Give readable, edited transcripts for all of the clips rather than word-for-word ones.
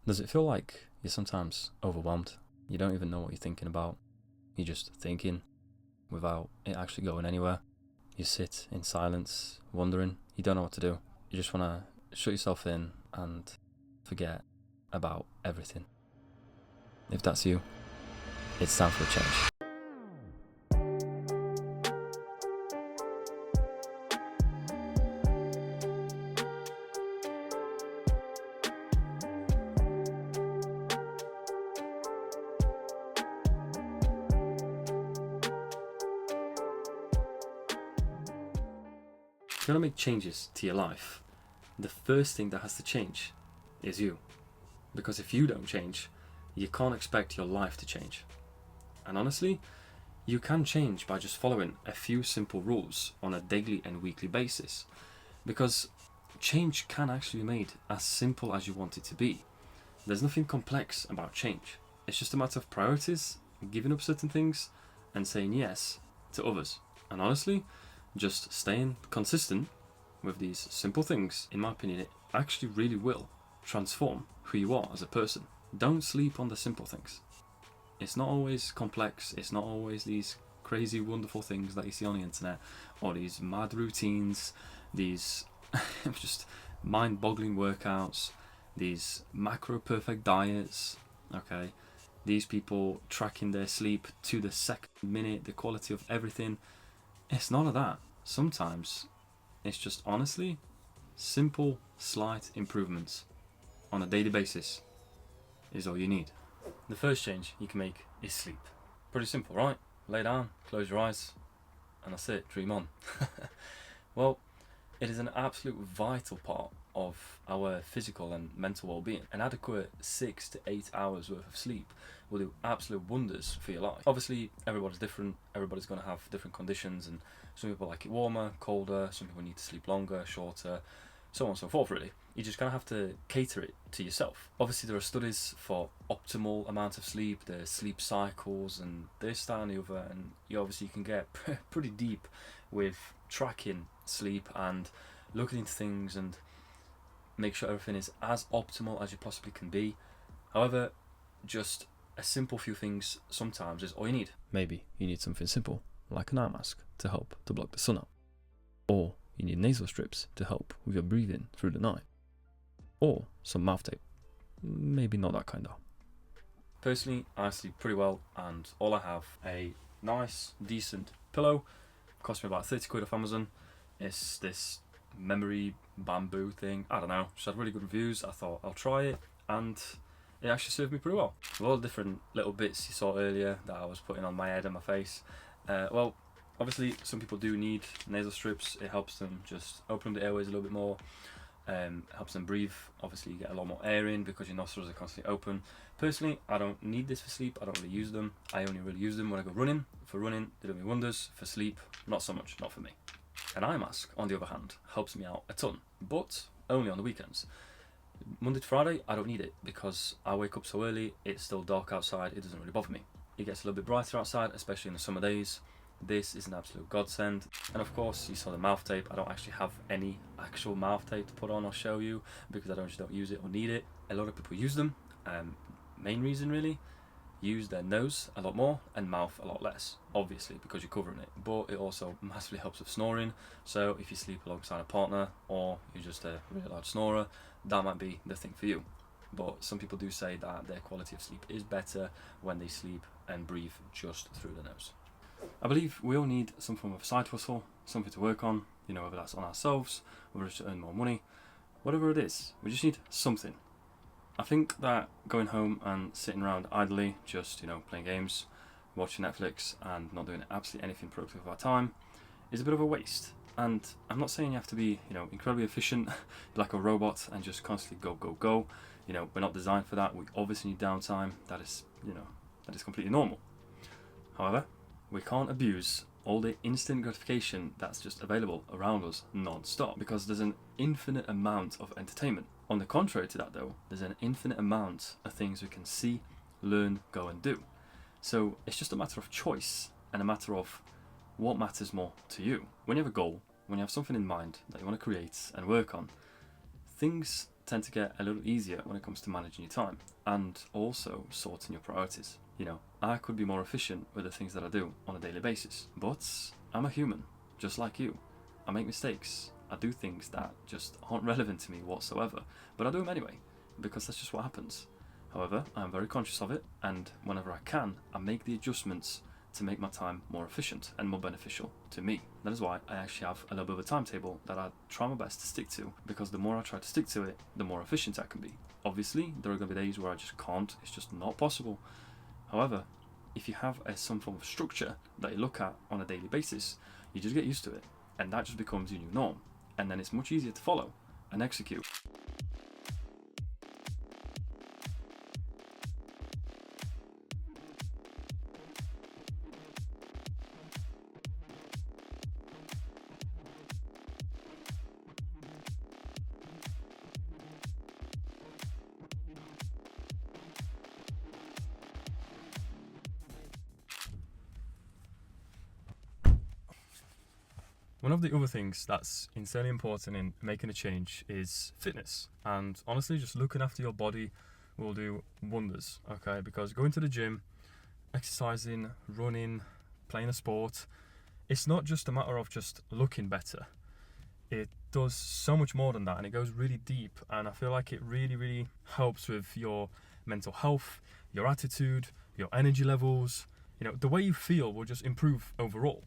Does it feel like you're sometimes overwhelmed? You don't even know what you're thinking about. You're just thinking without it actually going anywhere. You sit in silence, wondering. You don't know what to do. You just want to shut yourself in and forget about everything. If that's you, it's time for a change. If you want to make changes to your life, the first thing that has to change is you. Because if you don't change, you can't expect your life to change. And honestly, you can change by just following a few simple rules on a daily and weekly basis. Because change can actually be made as simple as you want it to be. There's nothing complex about change. It's just a matter of priorities, giving up certain things, and saying yes to others. And honestly, just staying consistent with these simple things, in my opinion, it actually really will transform who you are as a person. Don't sleep on the simple things. It's not always complex, it's not always these crazy wonderful things that you see on the internet, or these mad routines, these just mind-boggling workouts, these macro-perfect diets, okay? These people tracking their sleep to the second minute, the quality of everything. It's none of that. Sometimes it's just honestly simple, slight improvements on a daily basis is all you need. The first change you can make is sleep. Pretty simple, right? Lay down, close your eyes, and that's it, dream on. Well, it is an absolute vital part of our physical and mental well-being. An adequate 6 to 8 hours worth of sleep will do absolute wonders for your life. Obviously, everybody's different. Everybody's going to have different conditions, and some people like it warmer, colder, some people need to sleep longer, shorter, so on and so forth, really. You just kind of have to cater it to yourself. Obviously, there are studies for optimal amount of sleep, the sleep cycles, and this, that, and the other, and you can get pretty deep with tracking sleep and looking into things and make sure everything is as optimal as you possibly can be. However, just a simple few things sometimes is all you need. Maybe you need something simple, like an eye mask to help to block the sun out. Or you need nasal strips to help with your breathing through the night. Or some mouth tape. Maybe not that kind of. Personally, I sleep pretty well, and all I have a nice, decent pillow. Cost me about 30 quid off Amazon. It's this memory bamboo thing. I don't know, just had really good reviews. I thought I'll try it, and it actually served me pretty well. A lot of different little bits you saw earlier that I was putting on my head and my face. Well, obviously some people do need nasal strips. It helps them just open up the airways a little bit more. Helps them breathe. Obviously you get a lot more air in because your nostrils are constantly open. Personally, I don't need this for sleep. I don't really use them. I only really use them when I go running. For running, they do me wonders. For sleep, not so much, not for me. An eye mask, on the other hand, helps me out a ton, but only on the weekends. Monday to Friday, I don't need it because I wake up so early, it's still dark outside, it doesn't really bother me. It gets a little bit brighter outside, especially in the summer days. This is an absolute godsend. And of course, you saw the mouth tape. I don't actually have any actual mouth tape to put on or show you because I don't use it or need it. A lot of people use them. Main reason really, use their nose a lot more and mouth a lot less, obviously because you're covering it, but it also massively helps with snoring. So if you sleep alongside a partner or you're just a really loud snorer, that might be the thing for you. But some people do say that their quality of sleep is better when they sleep and breathe just through the nose. I believe we all need some form of side hustle, something to work on, whether that's on ourselves, whether it's to earn more money, whatever it is, we just need something. I think that going home and sitting around idly, just playing games, watching Netflix, and not doing absolutely anything productive with our time is a bit of a waste. And I'm not saying you have to be, incredibly efficient, like a robot, and just constantly go, go, go. We're not designed for that. We obviously need downtime. That is completely normal. However, we can't abuse all the instant gratification that's just available around us non-stop, because there's an infinite amount of entertainment. On the contrary to that though, there's an infinite amount of things we can see, learn, go and do. So it's just a matter of choice and a matter of what matters more to you. When you have a goal, when you have something in mind that you want to create and work on, things tend to get a little easier when it comes to managing your time and also sorting your priorities. You know, I could be more efficient with the things that I do on a daily basis, but I'm a human, just like you. I make mistakes. I do things that just aren't relevant to me whatsoever, but I do them anyway, because that's just what happens. However, I'm very conscious of it, and whenever I can, I make the adjustments to make my time more efficient and more beneficial to me. That is why I actually have a little bit of a timetable that I try my best to stick to, because the more I try to stick to it, the more efficient I can be. Obviously, there are going to be days where I just can't, it's just not possible. However, if you have some form of structure that you look at on a daily basis, you just get used to it, and that just becomes your new norm, and then it's much easier to follow and execute. One of the other things that's insanely important in making a change is fitness. And honestly, just looking after your body will do wonders, okay? Because going to the gym, exercising, running, playing a sport, it's not just a matter of just looking better. It does so much more than that, and it goes really deep. And I feel like it really, really helps with your mental health, your attitude, your energy levels. You know, the way you feel will just improve overall.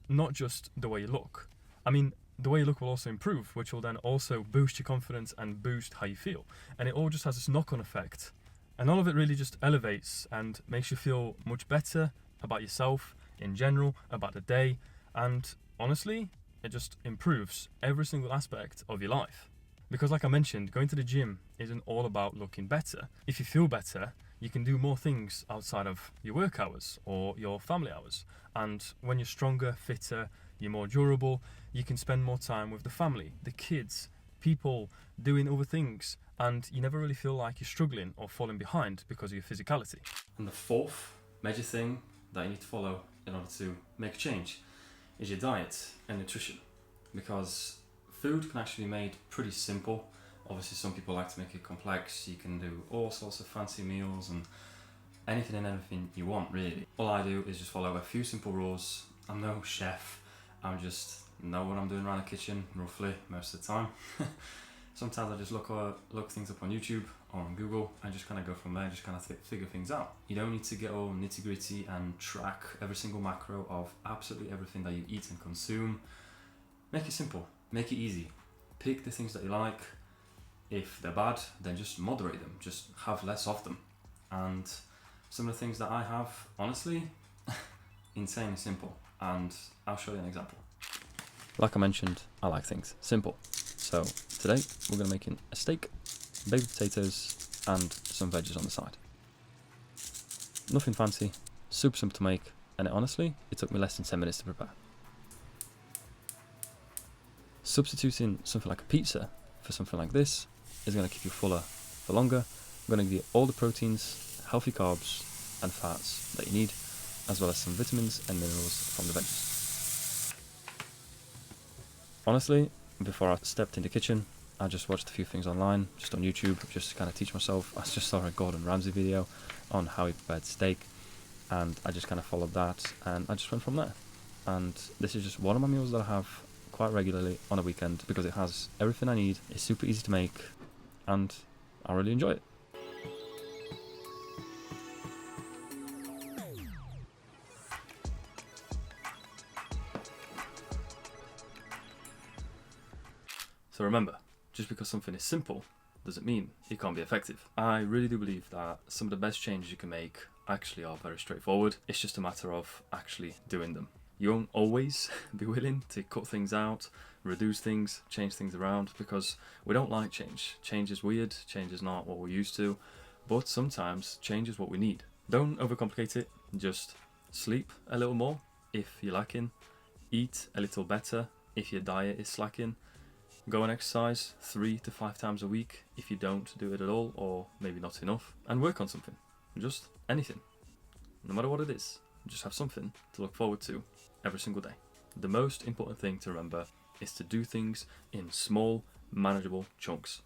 Not just the way you look. I mean, the way you look will also improve, which will then also boost your confidence and boost how you feel. And it all just has this knock-on effect. And all of it really just elevates and makes you feel much better about yourself in general, about the day. And honestly, it just improves every single aspect of your life. Because like I mentioned, going to the gym isn't all about looking better. If you feel better, you can do more things outside of your work hours or your family hours. And when you're stronger, fitter, you're more durable, you can spend more time with the family, the kids, people, doing other things. And you never really feel like you're struggling or falling behind because of your physicality. And the fourth major thing that you need to follow in order to make a change is your diet and nutrition. Because food can actually be made pretty simple. Obviously, some people like to make it complex. You can do all sorts of fancy meals and anything and everything you want, really. All I do is just follow a few simple rules. I'm no chef. I just know what I'm doing around the kitchen, roughly, most of the time. Sometimes I just look things up on YouTube or on Google and just kind of go from there, just kind of figure things out. You don't need to get all nitty gritty and track every single macro of absolutely everything that you eat and consume. Make it simple, make it easy. Pick the things that you like. If they're bad, then just moderate them, just have less of them. And some of the things that I have, honestly, insanely simple. And I'll show you an example. Like I mentioned, I like things simple. So today we're going to make a steak, baby potatoes, and some veggies on the side. Nothing fancy, super simple to make, and honestly, it took me less than 10 minutes to prepare. Substituting something like a pizza for something like this is going to keep you fuller for longer. We're going to give you all the proteins, healthy carbs, and fats that you need, as well as some vitamins and minerals from the veggies. Honestly, before I stepped in the kitchen, I just watched a few things online, just on YouTube, just to kind of teach myself. I just saw a Gordon Ramsay video on how he prepared steak, and I just kind of followed that, and I just went from there. And this is just one of my meals that I have quite regularly on a weekend, because it has everything I need, it's super easy to make, and I really enjoy it. So remember, just because something is simple doesn't mean it can't be effective. I really do believe that some of the best changes you can make actually are very straightforward. It's just a matter of actually doing them. You won't always be willing to cut things out, reduce things, change things around, because we don't like change. Change is weird, change is not what we're used to, but sometimes change is what we need. Don't overcomplicate it, just sleep a little more if you're lacking, eat a little better if your diet is slacking, go and exercise 3 to 5 times a week if you don't do it at all, or maybe not enough, and work on something. Just anything. No matter what it is, just have something to look forward to every single day. The most important thing to remember is to do things in small, manageable chunks.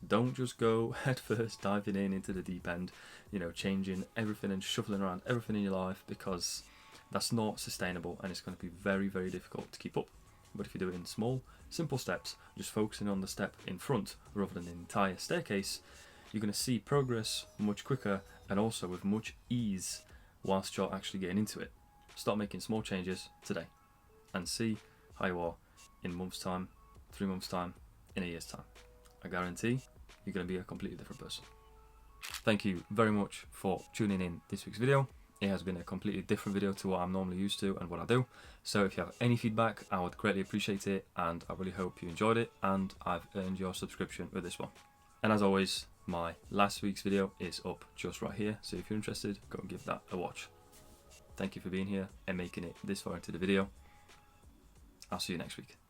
Don't just go head first diving into the deep end, you know, changing everything and shuffling around everything in your life, because that's not sustainable and it's going to be very, very difficult to keep up. But if you do it in small, simple steps, just focusing on the step in front rather than the entire staircase, you're going to see progress much quicker and also with much ease whilst you're actually getting into it. Start making small changes today and see how you are in a month's time, 3 months' time, in a year's time. I guarantee you're going to be a completely different person. Thank you very much for tuning in this week's video. It has been a completely different video to what I'm normally used to and what I do. So if you have any feedback, I would greatly appreciate it, and I really hope you enjoyed it and I've earned your subscription with this one. And as always, my last week's video is up just right here, so if you're interested, go and give that a watch. Thank you for being here and making it this far into the video. I'll see you next week.